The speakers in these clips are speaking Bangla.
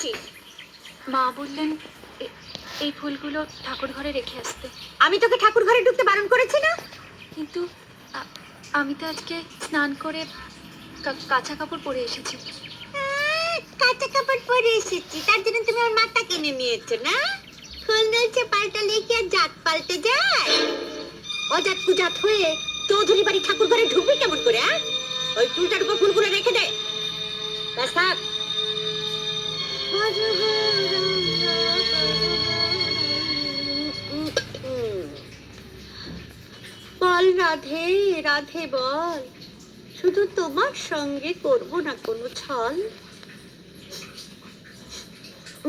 দেখছি। মা বললেন এই ফুলগুলো ঠাকুর ঘরে রেখে আসতে। আমি তোকে ঠাকুর ঘরে ঢুকতে বারণ করেছি না? কিন্তু আমি তো আজকে স্নান করে কাঁচা কাপড় পরে এসেছি। কাঁচা কাপড় পরে এসেছি তার জন্য তুমি আমার মাথা কিনে নিয়েছো না? ফুল নলছে পাল্টালে কি আর জাত পাল্টে যায়? অজাত কুজাত হয়ে চৌধুরী বাড়ি ঠাকুর ঘরে ঢুকবি কেমন করে? ওই চুলটার উপর ফুলগুলো রেখে দে। ব্যাস থাক। বল রাধে, রাধে বল, শুধু তোমার সঙ্গে করব না কোনো ছল।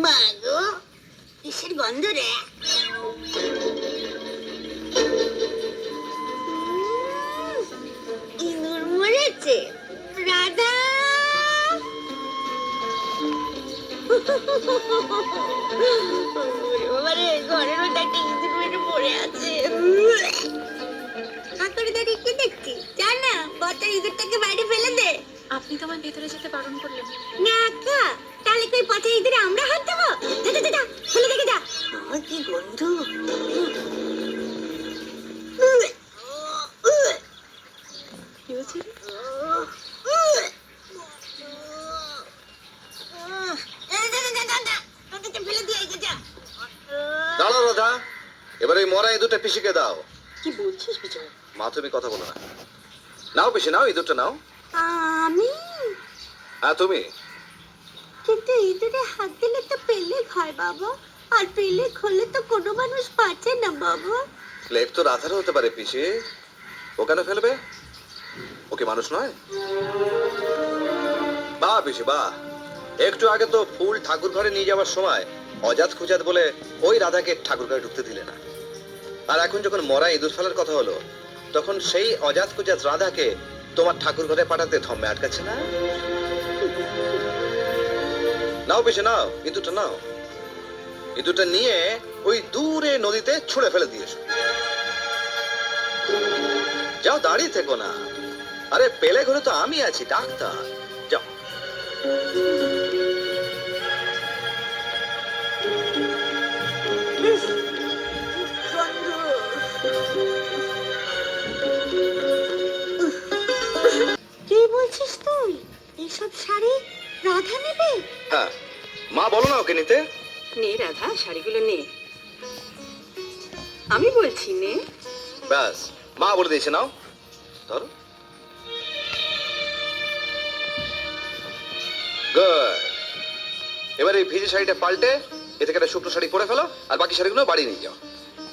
মা গো, কিসের গন্ধ রে? ইঁদুর মরেছে রাধা। বাবারে, ঘরের মধ্যে একটা ইঁদুর মেরে পড়ে আছে। করে দাঁড়িয়ে কি দেখছি? যা না, বচ্চার ইঁদুরটাকে বাইরে ফেলে দে। আপনি তো আমার ভেতরে যেতে বারণ করলেন না আক্কা, তাহলে কই পচা ইঁদুরে আমরা হাত দেবো? যা যা যা, ফেলে দেখে যা। কি গন্ধ! কি হয়েছিল? দাঁড়াও রাধা, এবার ওই মরা ইঁদুরটা পিসিকে দাও। কি বলছিস বিজয়? মা তুমি কথা বলো না। নাও পিসি, নাও ইঁদুরটা নাও। আমি? হ্যাঁ তুমি। কিন্তু ইঁদুরে হাত দিলে তো পেলে হয় বাবা, আর পেলে হলে তো কোনো মানুষ বাঁচে না বাবা। প্লেগ তো রাধারও হতে পারে পিসি, ও কেন ফেলবে? ওকে মানুষ নয়? বাহ পিসি বাহ, একটু আগে তো ফুল ঠাকুর ঘরে নিয়ে যাওয়ার সময় অজাত খুজাত বলে ওই রাধাকে ঠাকুর ঘরে ঢুকতে দিলে না, আর এখন যখন মরা ইঁদুর ফেলার কথা হলো তখন সেই অজাত কুজাত রাধাকে তোমার ঠাকুর ঘরে পাঠাতে থম্বে আটকাচ্ছে না? নাও পিসে নাও, ইঁদুরটা নাও। ইঁদুরটা নিয়ে ওই দূরে নদীতে ছুঁড়ে ফেলে দিয়েছো। যাও, দাঁড়িয়ে থেকো না। আরে পেলে ঘরে তো আমি আছি, ডাক্তার। যাও। কি বলছিস তুই? এসব শাড়ি রাধা নেবে? হ্যাঁ, মা বলো না ওকে নিতে। নে রাধা, শাড়িগুলো নে। আমি বলছি নে। ব্যাস, মা বলে দিয়েছে, নাও ধরো। গুড। এবার এই ভিজে শাড়িটা পাল্টে এ থেকে একটা শুকনো শাড়ি পরে ফেলো, আর বাকি শাড়িগুলো বাড়ি নিয়ে যাও।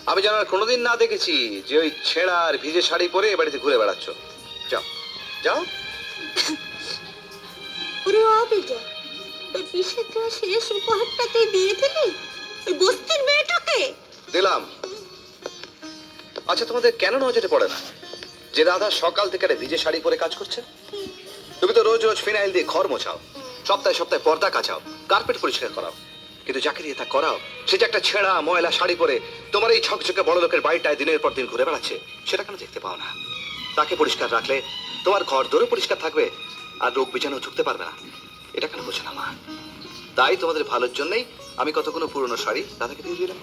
আমি যেন আর কোনোদিন না দেখেছি যে ওই ছেঁড়া আর ভিজে শাড়ি পরে এ বাড়িতে ঘুরে বেড়াচ্ছ। যাও যাও। ওরে বিজয়, ওই পিসের দেওয়া শেষ উপহারটা তুই দিয়ে দিলি ওই বস্তির মেয়েটাকে? দিলাম। আচ্ছা, তোমাদের কেন নজরে পড়ে না যে রাধা সকাল থেকে একটা ভিজে শাড়ি পরে কাজ করছে? তুমি তো রোজ রোজ ফিনাইল দিয়ে ঘর মোছাও, সপ্তাহে সপ্তাহে পর্দা কাচাও, কার্পেট পরিষ্কার করাও, কিন্তু যাকে দিয়ে তা করাও সে যে একটা ছেঁড়া ময়লা শাড়ি পরে তোমার এই ছকছকে বড় লোকের বাড়িটায় দিনের পর দিন ঘুরে বেড়াচ্ছে, সেটা কেন দেখতে পাও না? তাকে পরিষ্কার রাখলে তোমার ঘর দূরে পরিষ্কার থাকবে, আর রোগ বীজাণু ঢুকতে পারবে না। এটা কেন বোঝো না মা? তাই তোমাদের ভালোর জন্যই আমি কতগুলো পুরনো শাড়ি রাধাকে দিয়ে দিলাম।